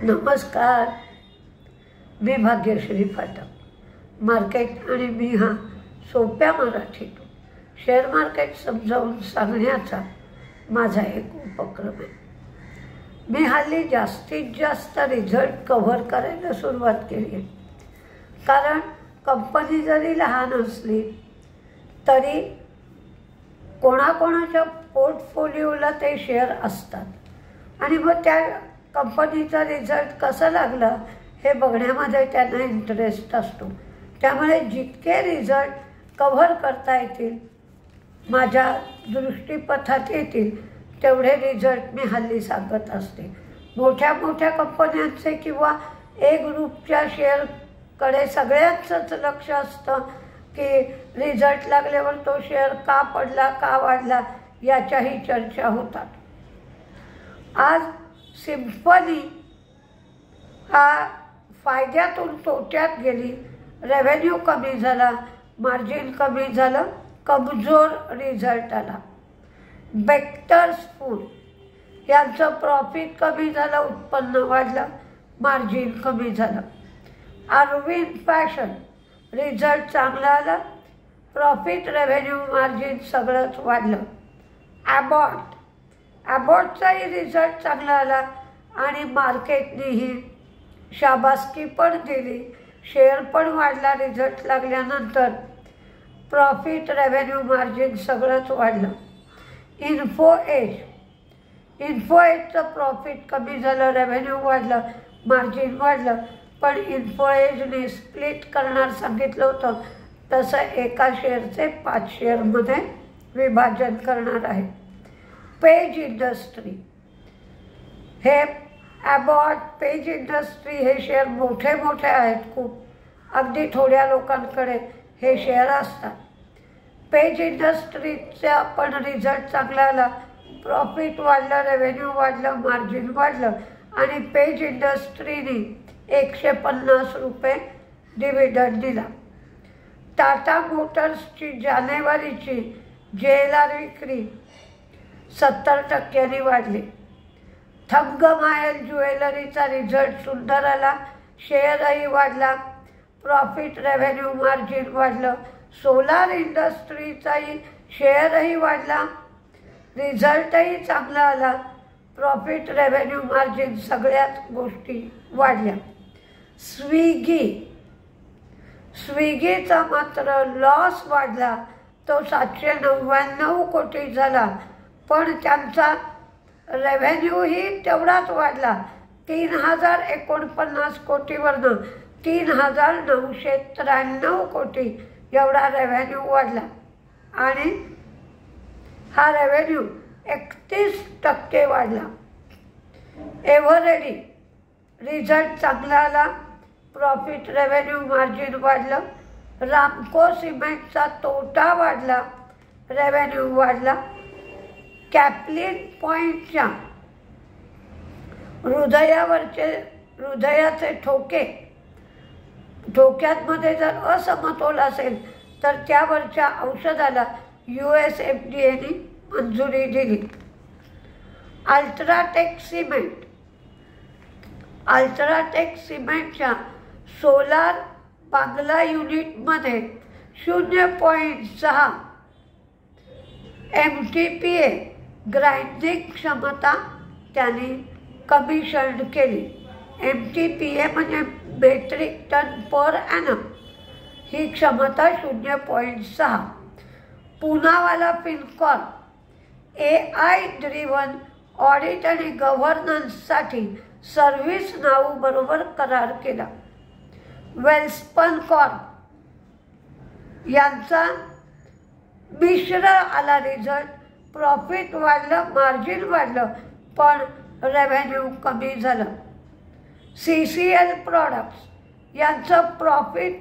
नमस्कार, मी भाग्यश्री फाटक. मार्केट आणि मी हा सोप्या मराठीतून शेअर मार्केट समजावून सांगण्याचा माझा एक उपक्रम आहे. मी हल्ली जास्तीत जास्त रिझल्ट कव्हर करायला सुरुवात केली आहे. कारण कंपनी जरी लहान असली तरी कोणाकोणाच्या पोर्टफोलिओला ते शेअर असतात आणि मग त्या कंपनीचा रिझल्ट कसा लागला हे बघण्यामध्ये त्यांना इंटरेस्ट असतो. त्यामुळे जितके रिझल्ट कव्हर करता येतील, माझ्या दृष्टीपथात येतील तेवढे रिझल्ट मी हल्ली सांगत असते. मोठ्या मोठ्या कंपन्यांचे किंवा ए ग्रुपच्या शेअरकडे सगळ्यांचंच लक्ष असतं की रिझल्ट लागल्यावर तो शेअर का पडला, का वाढला याच्याही चर्चा होतात. आज सिम्फनी हा फायद्यातून तोट्यात गेली. रेव्हेन्यू कमी झाला, मार्जिन कमी झालं, कमजोर रिझल्ट आला. बेक्टर्स फूड यांचं प्रॉफिट कमी झालं, उत्पन्न वाढलं, मार्जिन कमी झालं. अरविंद फॅशन रिझल्ट चांगला आला, प्रॉफिट, रेव्हेन्यू, मार्जिन सगळंच वाढलं. ॲबॉटचाही रिझल्ट चांगला आला आणि मार्केटनेही शाबासकी पण दिली, शेअर पण वाढला. रिझल्ट लागल्यानंतर प्रॉफिट, रेव्हेन्यू, मार्जिन सगळंच वाढलं. इन्फोएजचं प्रॉफिट कमी झालं, रेव्हेन्यू वाढलं, मार्जिन वाढलं. पण इन्फोएजने स्प्लिट करणार सांगितलं होतं, तसं एका शेअरचे 5 शेअरमध्ये विभाजन करणार आहे. पेज इंडस्ट्री हे ॲबॉट, पेज इंडस्ट्री हे शेअर मोठे मोठे आहेत खूप. अगदी थोड्या लोकांकडे हे शेअर असतात. पेज इंडस्ट्रीचा पण रिझल्ट चांगला आला, प्रॉफिट वाढलं, रेव्हेन्यू वाढलं, मार्जिन वाढलं आणि पेज इंडस्ट्रीने 150 रुपये डिव्हिडंड दिला. टाटा मोटर्सची जानेवारीची JLR विक्री 70% वाढली. थंगमायल ज्वेलरीचा रिझल्ट सुंदर आला, शेअरही वाढला, प्रॉफिट, रेव्हेन्यू, मार्जिन वाढलं. सोलार इंडस्ट्रीचाही शेअरही वाढला, रिझल्टही चांगला आला, प्रॉफिट, रेव्हेन्यू, मार्जिन सगळ्याच गोष्टी वाढल्या. स्विगीचा मात्र लॉस वाढला, तो 799 कोटी झाला. पण त्यांचा रेव्हेन्यूही तेवढाच वाढला, 3049 कोटीवरनं 3993 कोटी एवढा रेव्हेन्यू वाढला आणि हा रेव्हेन्यू 31% वाढला. एव्हरेडी रिझल्ट चांगला आला, प्रॉफिट, रेव्हेन्यू, मार्जिन वाढलं. रामको सिमेंटचा तोटा वाढला, रेव्हेन्यू वाढला. कॅप्लिन पॉइंटच्या हृदयाचे ठोक्यांमध्ये जर असमतोल असेल तर त्यावरच्या औषधाला USFDAने मंजुरी दिली. अल्ट्राटेक सिमेंटच्या सोलार बांगला युनिटमध्ये 0.6 MTPA ग्राइंडिंग क्षमता त्यांनी कमिशन्ड केली. MTPA म्हणजे मेट्रिक टन पर ॲनम. ही क्षमता 0.6. Poonawalla Fincorp AI driven audit आणि गव्हर्नन्ससाठी सर्व्हिस नाऊ बरोबर करार केला. वेल्स्पन कॉर्प यांचा मिश्र आला रिझल्ट, प्रॉफिट वाढलं, मार्जिन वाढलं, पण रेव्हेन्यू कमी झालं. CCL प्रॉडक्ट्स यांचं प्रॉफिट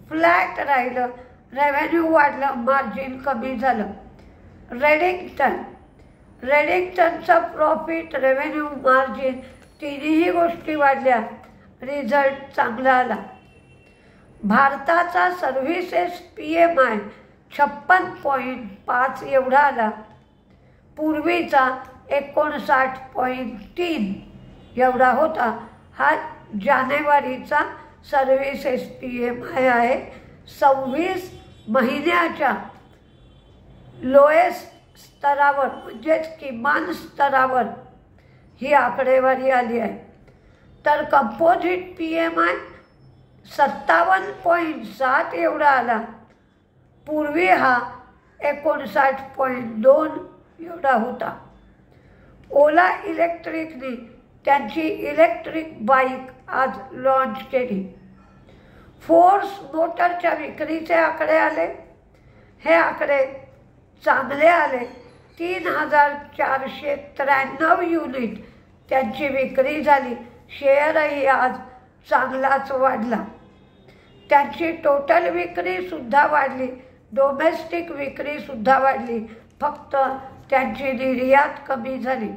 फ्लॅट राहिलं, रेव्हेन्यू वाढलं, मार्जिन कमी झालं. रेडिंग्टनचा प्रॉफिट, रेव्हेन्यू, मार्जिन तिन्ही गोष्टी वाढल्या, रिझल्ट चांगला आला. भारताचा सर्व्हिसेस PMI 56.5 एवढा आला, पूर्वीचा 59.3 एवढा होता हा जानेवारीचा सर्व्हिस SPMI आहे. 26 महिन्याच्या लोएस्ट स्तरावर म्हणजेच किमान स्तरावर ही आकडेवारी आली आहे. तर कंपोजिट PMI 57.7 एवढा आला. पूर्वी हा 59.2 एवढा होता. ओला इलेक्ट्रिकने त्यांची इलेक्ट्रिक बाईक आज लॉन्च केली. फोर्स मोटरच्या विक्रीचे आकडे आले. हे आकडे चांगले आले. 3,493 युनिट त्यांची विक्री झाली. शेअरही आज चांगलाच वाढला. त्यांची टोटल विक्रीसुद्धा वाढली. डोमेस्टिक विक्रीसुद्धा वाढली. फक्त त्यांची निर्यात कमी झाली.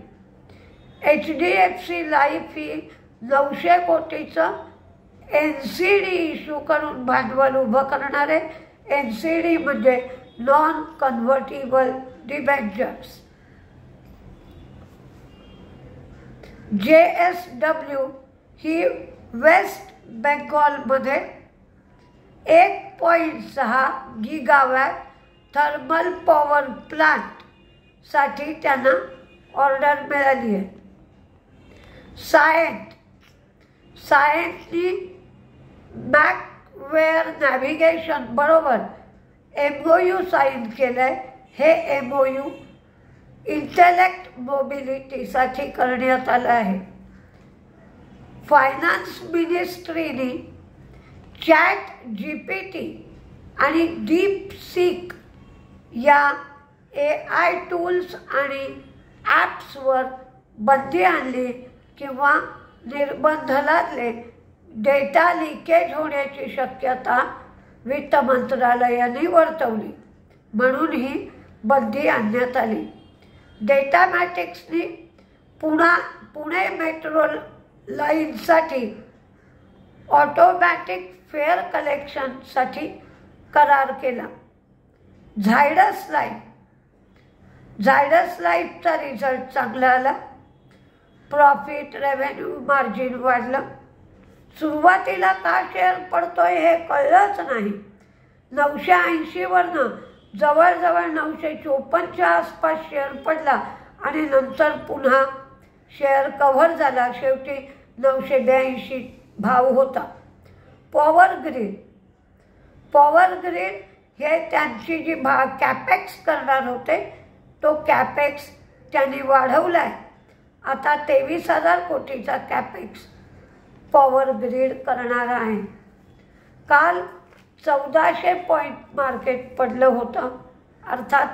HDFC लाईफ ही 900 कोटीचं NCD इश्यू करून भांडवल उभं करणारे. NCD म्हणजे नॉन कन्व्हर्टिबल डिबेंचर्स. JSW ही वेस्ट बेंगॉलमध्ये 1.6 गीगावॅट थर्मल पॉवर प्लांटसाठी त्यांना ऑर्डर मिळाली आहे. सायंटनी मॅकवेअर नॅव्हिगेशन बरोबर MOU साईन केलं आहे. हे MOU इंटेलेक्ट मोबिलिटीसाठी करण्यात आलं आहे. फायनान्स मिनिस्ट्रीने ChatGPT आणि DeepSeek या AI टूल्स आणि ॲप्सवर बंदी आणली किंवा निर्बंध लादले. डेटा लिकेज होण्याची शक्यता वित्त मंत्रालयाने वर्तवली म्हणून ही बंदी आणण्यात आली. डेटामॅटिक्सने पुणे मेट्रो लाईनसाठी ऑटोमॅटिक फेअर कलेक्शनसाठी करार केला. झायडस लाईफचा रिझल्ट चांगला आला. प्रॉफिट, रेव्हेन्यू, मार्जिन वाढलं. सुरुवातीला का शेअर पडतोय हे कळलंच नाही. 980वरनं जवळजवळ 954च्या आसपास शेअर पडला आणि नंतर पुन्हा शेअर कव्हर झाला. शेवटी 982 भाव होता. पॉवर ग्रीड हे त्यांची जी कॅपेक्स करणार होते तो कॅपेक्स त्यांनी वाढवला आहे. आता 23,000 कोटीचा कॅपेक्स पॉवर ग्रीड करणार आहे. काल 1400 पॉईंट मार्केट पडलं होतं. अर्थात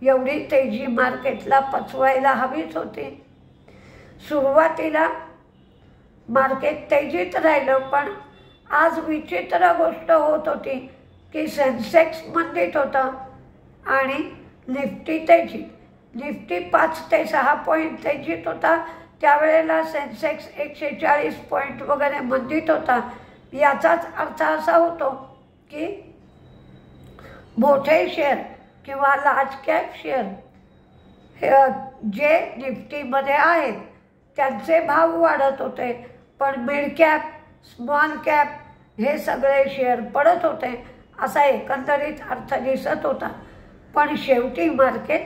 एवढी तेजी मार्केटला पचवायला हवीच होती. सुरुवातीला मार्केट तेजीत राहिलं, पण आज विचित्र गोष्ट होत होती की सेन्सेक्स मंदीत होतं आणि निफ्टी तेजीत. निफ्टी 5 ते 6 पॉईंट तेजीत होता. त्यावेळेला सेन्सेक्स 140 पॉईंट वगैरे मंदीत होता. याचाच अर्थ असा होतो की मोठे शेअर किंवा लार्ज कॅप शेअर जे निफ्टीमध्ये आहेत त्यांचे भाव वाढत होते, पण मिड कॅप, स्मॉल कॅप हे सगळे शेअर पडत होते. असा एकंदरीत अर्थ दिसत होता. पण शेवटी मार्केट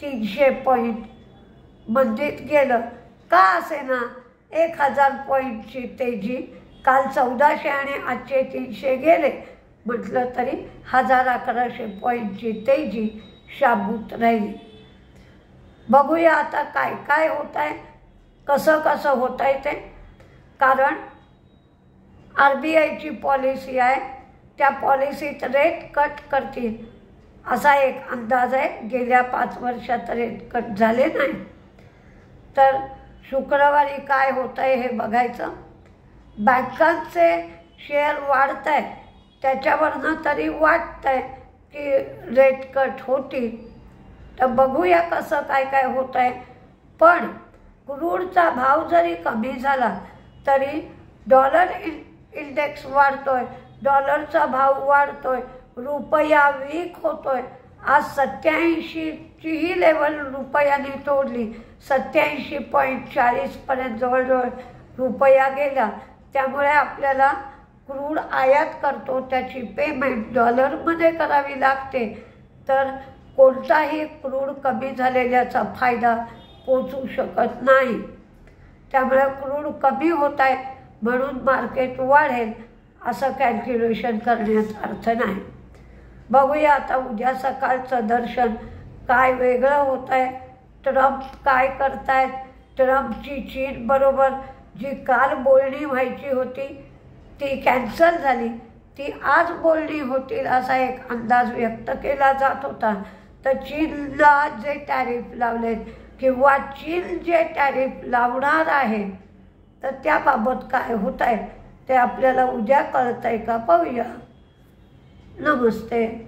300 पॉईंट मंदीत गेलं. का असेना 1000 पॉईंटची तेजी. काल 1400 आणि आजचे 300 गेले. म्हटलं तरी 1100 पॉईंटची तेजी शाबूत राहिली. बघूया आता काय काय होत आहे, कसं कसं होत आहे ते. कारण RBIची पॉलिसी आहे, त्या पॉलिसीत रेट कट करतील असा एक अंदाज आहे. गेल्या 5 वर्षात रेट कट झाले नाही. तर शुक्रवारी काय होत आहे हे बघायचं. बँकांचे शेअर वाढत आहे, त्याच्यावरनं तरी वाटत आहे की रेट कट होतील. तर बघूया कसं काय काय होत आहे. पण क्रूडचा भाव जरी कमी झाला तरी डॉलर इंडेक्स वाढतोय, डॉलरचा भाव वाढतोय, रुपया वीक होतोय. आज 87ची लेवल रुपयाने तोडली. 87.40 पर्यंत जवळजवळ रुपया गेला, त्यामुळे आपल्याला क्रूड आयात करतो त्याची पेमेंट डॉलरमध्ये करावी लागते, तर कोणताही क्रूड कमी झालेल्याचा फायदा पोचू शकत नाही. त्यामुळे क्रूड कमी होत आहे म्हणून मार्केट वाढेल असं कॅल्क्युलेशन करण्यात अर्थ नाही. बघूया आता उद्या सकाळचं दर्शन काय वेगळं होत आहे. ट्रम्प काय करतायत. ट्रम्पची चीनबरोबर जी काल बोलणी व्हायची होती ती कॅन्सल झाली, ती आज बोलणी होतील असा एक अंदाज व्यक्त केला जात होता. तर चीनला जे टॅरिफ लावलेत किंवा चीन जे टॅरिफ लावणार आहे तर त्याबाबत काय होत आहे ते आपल्याला उद्या कळत आहे का पाहूया. नमस्ते.